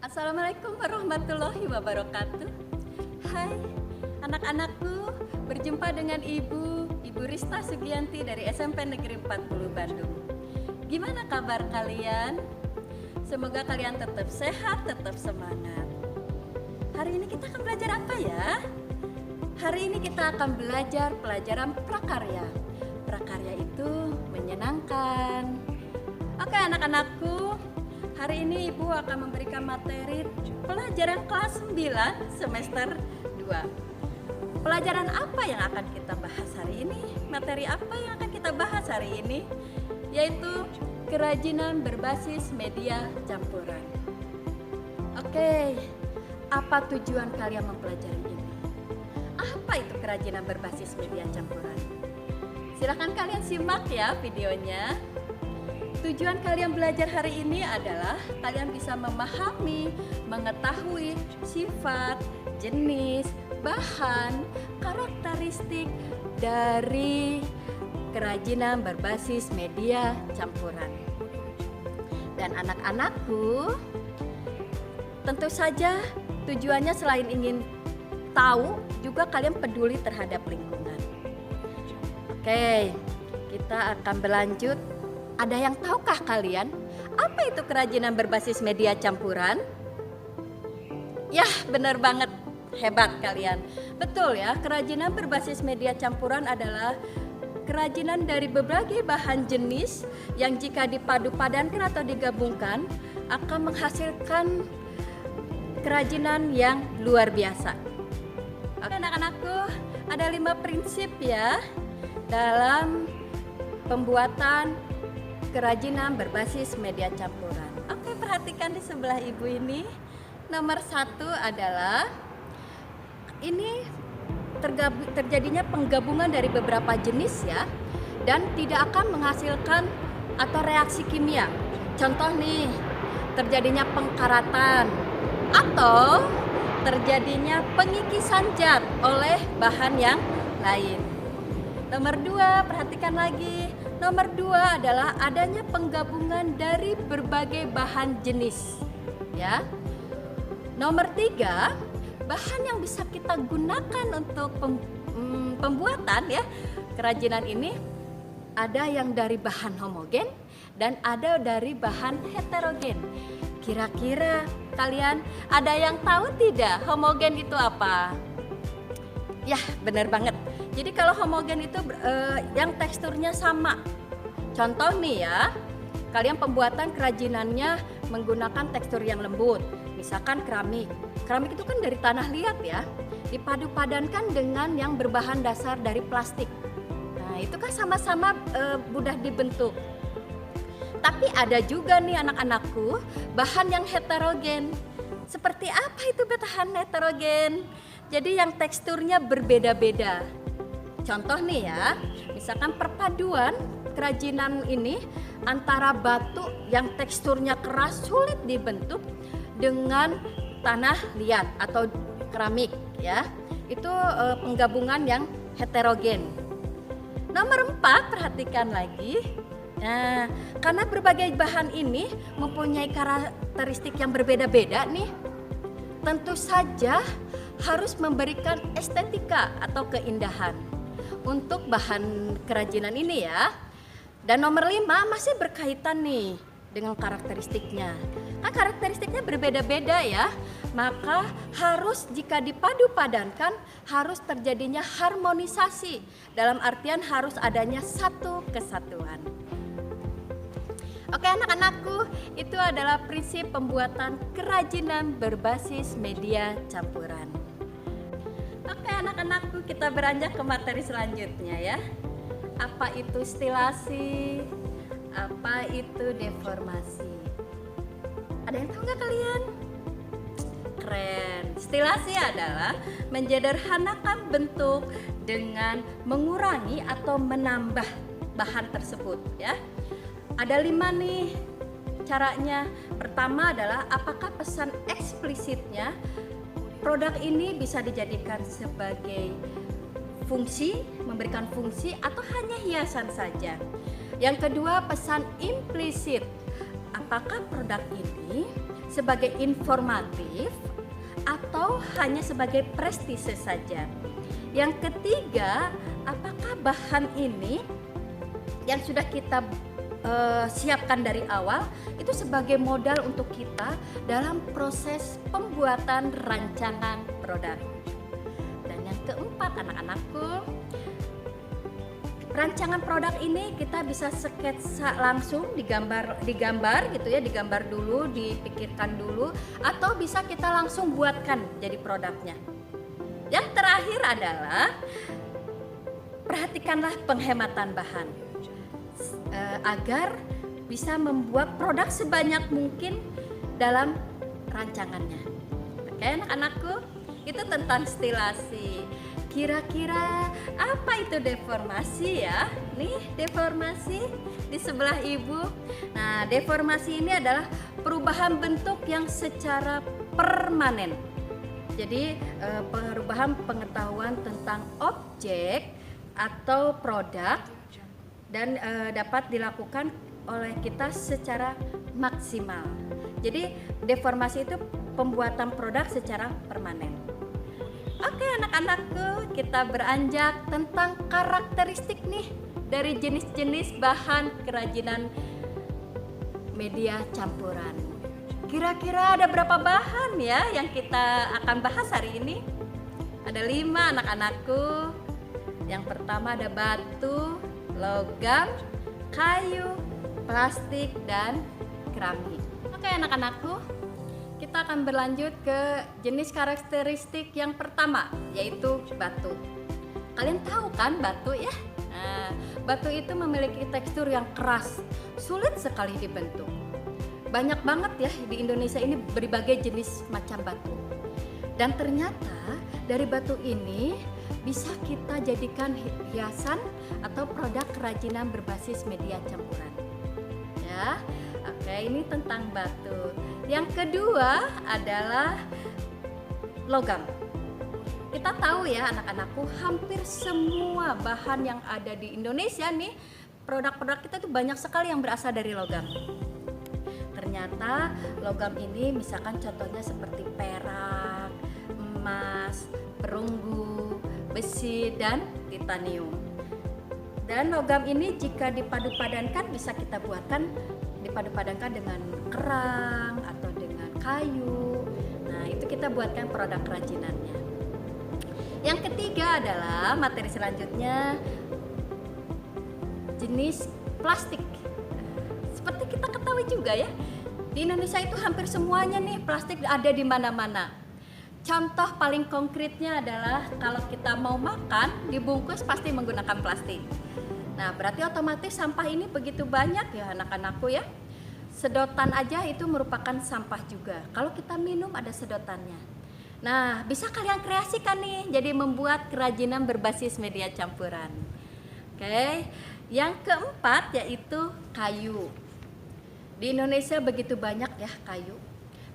Assalamualaikum warahmatullahi wabarakatuh. Hai anak-anakku, berjumpa dengan Ibu Rista Sugianti dari SMP Negeri 40 Bandung. Gimana kabar kalian? Semoga kalian tetap sehat, tetap semangat. Hari ini kita akan belajar apa ya? Hari ini kita akan belajar pelajaran prakarya. Prakarya itu menyenangkan. Oke anak-anakku, hari ini Ibu akan memberikan materi pelajaran kelas 9 semester 2. Pelajaran apa yang akan kita bahas hari ini? Materi apa yang akan kita bahas hari ini? Yaitu kerajinan berbasis media campuran. Oke, apa tujuan kalian mempelajari ini? Apa itu kerajinan berbasis media campuran? Silahkan kalian simak ya videonya. Tujuan kalian belajar hari ini adalah kalian bisa memahami, mengetahui sifat, jenis, bahan, karakteristik dari kerajinan berbasis media campuran. Dan anak-anakku, tentu saja tujuannya selain ingin tahu, juga kalian peduli terhadap lingkungan. Oke, kita akan berlanjut. Ada yang tahukah kalian apa itu kerajinan berbasis media campuran? Yah, benar banget, hebat kalian. Betul ya, kerajinan berbasis media campuran adalah kerajinan dari berbagai bahan jenis yang jika dipadu-padankan atau digabungkan akan menghasilkan kerajinan yang luar biasa. Oke anak-anakku, ada 5 prinsip ya dalam pembuatan kerajinan berbasis media campuran. Oke, perhatikan di sebelah ibu ini. Nomor 1 adalah ini terjadinya penggabungan dari beberapa jenis ya, dan tidak akan menghasilkan atau reaksi kimia. Contoh nih, terjadinya pengkaratan atau terjadinya pengikisan zat oleh bahan yang lain. Nomor 2, perhatikan lagi. Nomor 2 adalah adanya penggabungan dari berbagai bahan jenis. Ya. Nomor 3, bahan yang bisa kita gunakan untuk pembuatan ya kerajinan ini ada yang dari bahan homogen dan ada dari bahan heterogen. Kira-kira kalian ada yang tahu tidak homogen itu apa? Ya, benar banget. Jadi kalau homogen itu yang teksturnya sama. Contoh nih ya, kalian pembuatan kerajinannya menggunakan tekstur yang lembut. Misalkan keramik. Keramik itu kan dari tanah liat ya. Dipadu-padankan dengan yang berbahan dasar dari plastik. Nah, itu kan sama-sama mudah dibentuk. Tapi ada juga nih anak-anakku, bahan yang heterogen. Seperti apa itu bahan heterogen? Jadi yang teksturnya berbeda-beda. Contoh nih ya, misalkan perpaduan kerajinan ini antara batu yang teksturnya keras sulit dibentuk dengan tanah liat atau keramik ya. Itu penggabungan yang heterogen. Nomor 4, perhatikan lagi. Nah, karena berbagai bahan ini mempunyai karakteristik yang berbeda-beda nih, tentu saja harus memberikan estetika atau keindahan untuk bahan kerajinan ini ya. Dan nomor 5 masih berkaitan nih dengan karakteristiknya. Kan karakteristiknya berbeda-beda ya. Maka harus jika dipadu-padankan harus terjadinya harmonisasi. Dalam artian harus adanya satu kesatuan. Oke anak-anakku, itu adalah prinsip pembuatan kerajinan berbasis media campuran. Oke anak-anakku, kita beranjak ke materi selanjutnya ya. Apa itu stilasi? Apa itu deformasi? Ada yang tahu nggak kalian? Keren. Stilasi adalah menyederhanakan bentuk dengan mengurangi atau menambah bahan tersebut ya. Ada 5 nih caranya. Pertama adalah apakah pesan eksplisitnya produk ini bisa dijadikan sebagai fungsi, memberikan fungsi atau hanya hiasan saja. Yang kedua, pesan implisit. Apakah produk ini sebagai informatif atau hanya sebagai prestise saja? Yang ketiga, apakah bahan ini yang sudah kita siapkan dari awal itu sebagai modal untuk kita dalam proses pembuatan rancangan produk? Dan yang keempat, anak-anakku, rancangan produk ini kita bisa sketsa langsung, digambar gitu ya, digambar dulu, dipikirkan dulu, atau bisa kita langsung buatkan jadi produknya. Yang terakhir adalah perhatikanlah penghematan bahan agar bisa membuat produk sebanyak mungkin dalam rancangannya. Oke anak-anakku, itu tentang stilasi. Kira-kira apa itu deformasi ya? Nih deformasi di sebelah ibu. Nah, deformasi ini adalah perubahan bentuk yang secara permanen. Jadi perubahan pengetahuan tentang objek atau produk dan dapat dilakukan oleh kita secara maksimal. Jadi deformasi itu pembuatan produk secara permanen. Oke anak-anakku, kita beranjak tentang karakteristik nih dari jenis-jenis bahan kerajinan media campuran. Kira-kira ada berapa bahan ya yang kita akan bahas hari ini? Ada 5 anak-anakku. Yang pertama ada batu, logam, kayu, plastik, dan keramik. Oke anak-anakku, kita akan berlanjut ke jenis karakteristik yang pertama, yaitu batu. Kalian tahu kan batu ya? Nah, batu itu memiliki tekstur yang keras, sulit sekali dibentuk. Banyak banget ya di Indonesia ini berbagai jenis macam batu. Dan ternyata dari batu ini bisa kita jadikan hiasan atau produk kerajinan berbasis media campuran. Ya, oke, ini tentang batu. Yang kedua adalah logam. Kita tahu ya anak-anakku, hampir semua bahan yang ada di Indonesia nih, produk-produk kita tuh banyak sekali yang berasal dari logam. Ternyata logam ini misalkan contohnya seperti perak, emas, perunggu, besi, dan titanium. Dan logam ini jika dipadu-padankan bisa kita buatkan dipadu-padankan dengan kerang atau dengan kayu. Nah, itu kita buatkan produk kerajinannya. Yang ketiga adalah materi selanjutnya jenis plastik. Seperti kita ketahui juga ya, di Indonesia itu hampir semuanya nih plastik ada di mana-mana. Contoh paling konkretnya adalah kalau kita mau makan dibungkus pasti menggunakan plastik. Nah, berarti otomatis sampah ini begitu banyak ya anak-anakku ya. Sedotan aja itu merupakan sampah juga. Kalau kita minum ada sedotannya. Nah, bisa kalian kreasikan nih jadi membuat kerajinan berbasis media campuran. Oke. Yang keempat yaitu kayu. Di Indonesia begitu banyak ya kayu.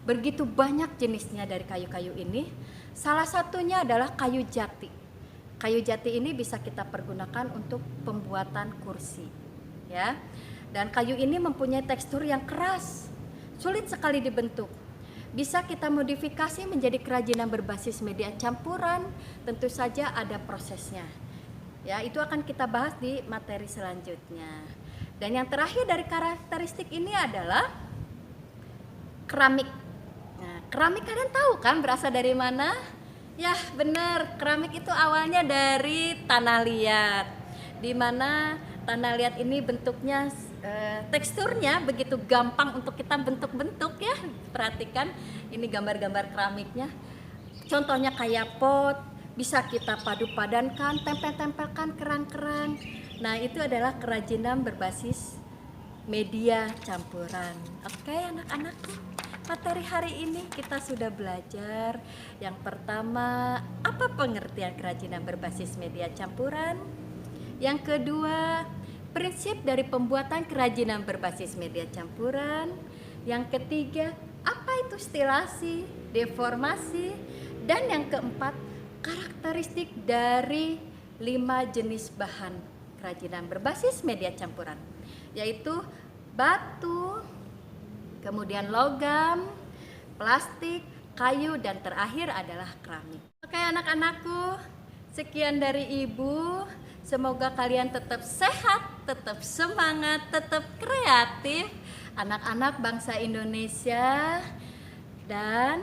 Begitu banyak jenisnya dari kayu-kayu ini. Salah satunya adalah kayu jati. Kayu jati ini bisa kita pergunakan untuk pembuatan kursi, ya. Dan kayu ini mempunyai tekstur yang keras, sulit sekali dibentuk. Bisa kita modifikasi menjadi kerajinan berbasis media campuran, tentu saja ada prosesnya. Ya, itu akan kita bahas di materi selanjutnya. Dan yang terakhir dari karakteristik ini adalah keramik. Nah, keramik kalian tahu kan berasal dari mana? Ya benar, keramik itu awalnya dari tanah liat, di mana tanah liat ini bentuknya, teksturnya begitu gampang untuk kita bentuk-bentuk ya. Perhatikan ini gambar-gambar keramiknya. Contohnya kayak pot, bisa kita padu-padankan, tempel-tempelkan kerang-kerang. Nah itu adalah kerajinan berbasis media campuran. Oke anak-anakku. Materi hari ini kita sudah belajar yang pertama, apa pengertian kerajinan berbasis media campuran. Yang kedua, prinsip dari pembuatan kerajinan berbasis media campuran. Yang ketiga, apa itu stilasi, deformasi. Dan yang keempat, karakteristik dari 5 jenis bahan kerajinan berbasis media campuran, yaitu batu, kemudian logam, plastik, kayu, dan terakhir adalah keramik. Oke anak-anakku, sekian dari Ibu. Semoga kalian tetap sehat, tetap semangat, tetap kreatif, anak-anak bangsa Indonesia. Dan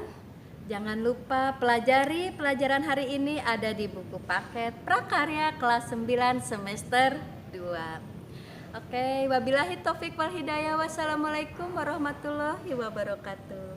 jangan lupa pelajari pelajaran hari ini ada di buku paket Prakarya kelas 9 semester 2. Oke, wabillahi taufik wal hidayah. Wassalamualaikum warahmatullahi wabarakatuh.